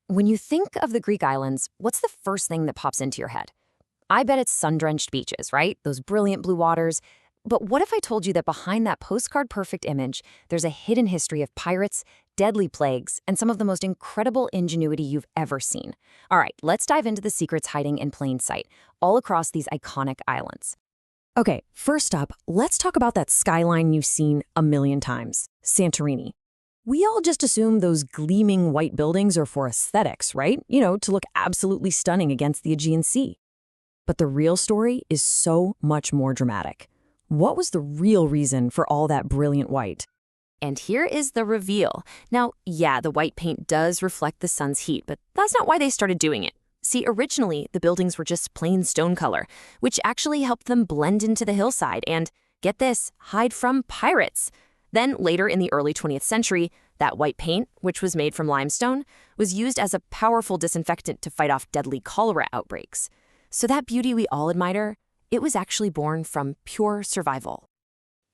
When you think of the Greek islands, what's the first thing that pops into your head? I bet it's sun-drenched beaches, right? Those brilliant blue waters. But what if I told you that behind that postcard-perfect image, there's a hidden history of pirates, deadly plagues, and some of the most incredible ingenuity you've ever seen? All right, let's dive into the secrets hiding in plain sight, all across these iconic islands. Okay, first up, let's talk about that skyline you've seen a million times, Santorini. We all just assume those gleaming white buildings are for aesthetics, right? To look absolutely stunning against the Aegean Sea. But the real story is so much more dramatic. What was the real reason for all that brilliant white? And here is the reveal. Now, yeah, the white paint does reflect the sun's heat, but that's not why they started doing it. See, originally, the buildings were just plain stone color, which actually helped them blend into the hillside and, get this, hide from pirates. Then, later in the early 20th century, that white paint, which was made from limestone, was used as a powerful disinfectant to fight off deadly cholera outbreaks. So that beauty we all admire, it was actually born from pure survival.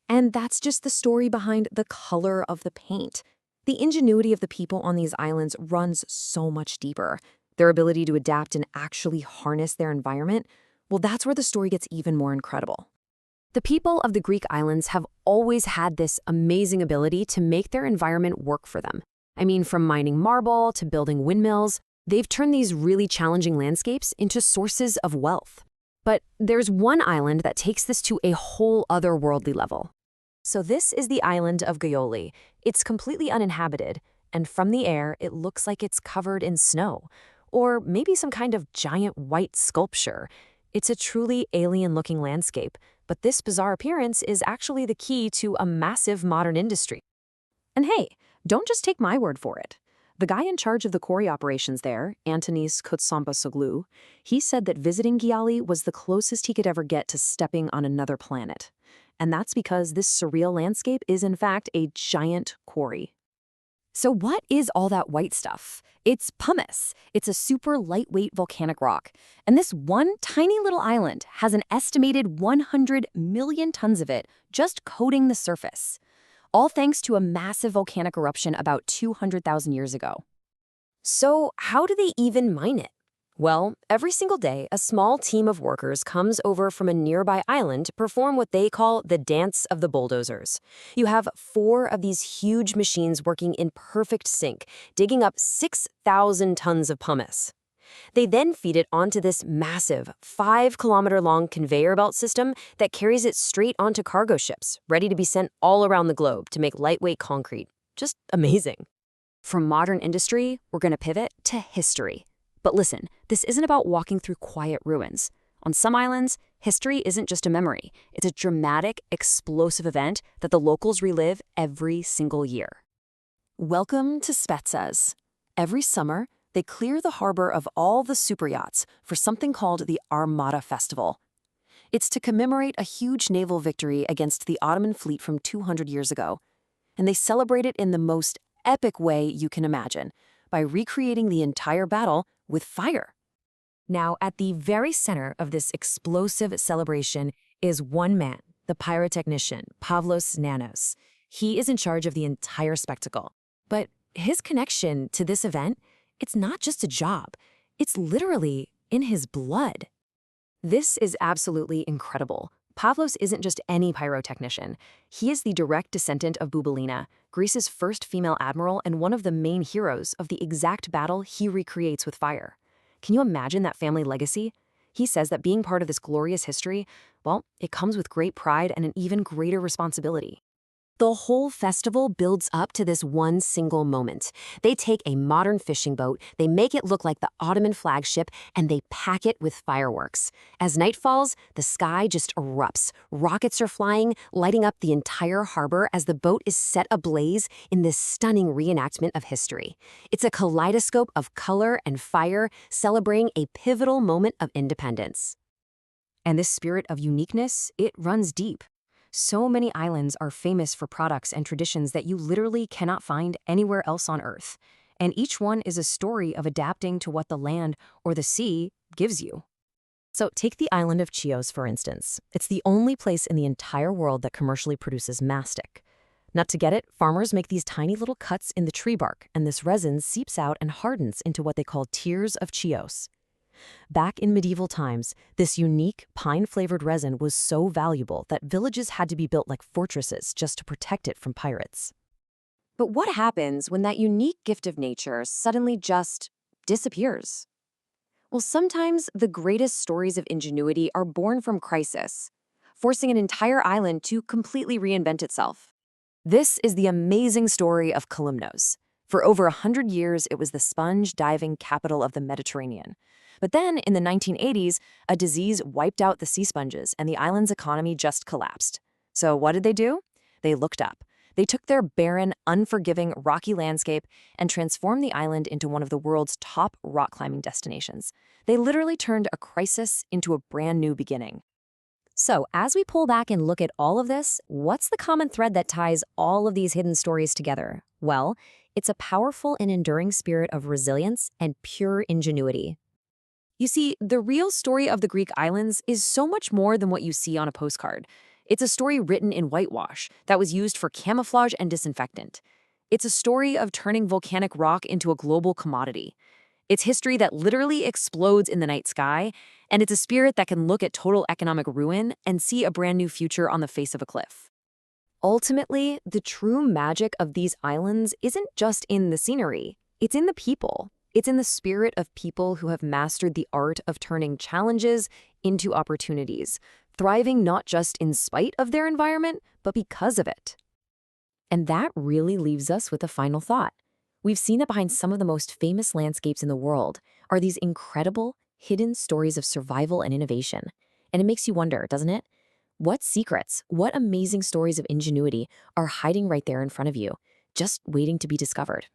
And that's just the story behind the color of the paint. The ingenuity of the people on these islands runs so much deeper. Their ability to adapt and actually harness their environment, well, that's where the story gets even more incredible. The people of the Greek islands have always had this amazing ability to make their environment work for them. I mean, from mining marble to building windmills, they've turned these really challenging landscapes into sources of wealth. But there's one island that takes this to a whole otherworldly level. So this is the island of Gaioli. It's completely uninhabited, and from the air, it looks like it's covered in snow, or maybe some kind of giant white sculpture. It's a truly alien-looking landscape, but this bizarre appearance is actually the key to a massive modern industry. And hey, don't just take my word for it. The guy in charge of the quarry operations there, Antonis Koutsampasoglu, he said that visiting Gaioli was the closest he could ever get to stepping on another planet. And that's because this surreal landscape is in fact a giant quarry. So what is all that white stuff? It's pumice. It's a super lightweight volcanic rock. And this one tiny little island has an estimated 100 million tons of it just coating the surface. All thanks to a massive volcanic eruption about 200,000 years ago. So how do they even mine it? Well, every single day, a small team of workers comes over from a nearby island to perform what they call the dance of the bulldozers. You have 4 of these huge machines working in perfect sync, digging up 6,000 tons of pumice. They then feed it onto this massive 5-kilometer-long conveyor belt system that carries it straight onto cargo ships, ready to be sent all around the globe to make lightweight concrete. Just amazing. From modern industry, we're going to pivot to history. But listen, this isn't about walking through quiet ruins. On some islands, history isn't just a memory. It's a dramatic, explosive event that the locals relive every single year. Welcome to Spetses. Every summer, they clear the harbor of all the super yachts for something called the Armada Festival. It's to commemorate a huge naval victory against the Ottoman fleet from 200 years ago. And they celebrate it in the most epic way you can imagine, by recreating the entire battle with fire. Now, at the very center of this explosive celebration is one man, the pyrotechnician, Pavlos Nanos. He is in charge of the entire spectacle. But his connection to this event, it's not just a job. It's literally in his blood. This is absolutely incredible. Pavlos isn't just any pyrotechnician. He is the direct descendant of Bouboulina, Greece's first female admiral and one of the main heroes of the exact battle he recreates with fire. Can you imagine that family legacy? He says that being part of this glorious history, well, it comes with great pride and an even greater responsibility. The whole festival builds up to this one single moment. They take a modern fishing boat, they make it look like the Ottoman flagship, and they pack it with fireworks. As night falls, the sky just erupts. Rockets are flying, lighting up the entire harbor as the boat is set ablaze in this stunning reenactment of history. It's a kaleidoscope of color and fire, celebrating a pivotal moment of independence. And this spirit of uniqueness, it runs deep. So many islands are famous for products and traditions that you literally cannot find anywhere else on Earth. And each one is a story of adapting to what the land or the sea gives you. So take the island of Chios, for instance. It's the only place in the entire world that commercially produces mastic. Not to get it, farmers make these tiny little cuts in the tree bark, and this resin seeps out and hardens into what they call tears of chios. Back in medieval times, this unique pine-flavored resin was so valuable that villages had to be built like fortresses just to protect it from pirates. But what happens when that unique gift of nature suddenly just disappears? Well, sometimes the greatest stories of ingenuity are born from crisis, forcing an entire island to completely reinvent itself. This is the amazing story of Kalymnos. For over 100 years, it was the sponge diving capital of the Mediterranean. But then, in the 1980s, a disease wiped out the sea sponges and the island's economy just collapsed. So what did they do? They looked up. They took their barren, unforgiving, rocky landscape and transformed the island into one of the world's top rock climbing destinations. They literally turned a crisis into a brand new beginning. So, as we pull back and look at all of this, what's the common thread that ties all of these hidden stories together? Well, it's a powerful and enduring spirit of resilience and pure ingenuity. You see, the real story of the Greek islands is so much more than what you see on a postcard. It's a story written in whitewash that was used for camouflage and disinfectant. It's a story of turning volcanic rock into a global commodity. It's history that literally explodes in the night sky, and it's a spirit that can look at total economic ruin and see a brand new future on the face of a cliff. Ultimately, the true magic of these islands isn't just in the scenery. It's in the people. It's in the spirit of people who have mastered the art of turning challenges into opportunities, thriving not just in spite of their environment, but because of it. And that really leaves us with a final thought. We've seen that behind some of the most famous landscapes in the world are these incredible, hidden stories of survival and innovation. And it makes you wonder, doesn't it? What secrets, what amazing stories of ingenuity are hiding right there in front of you, just waiting to be discovered?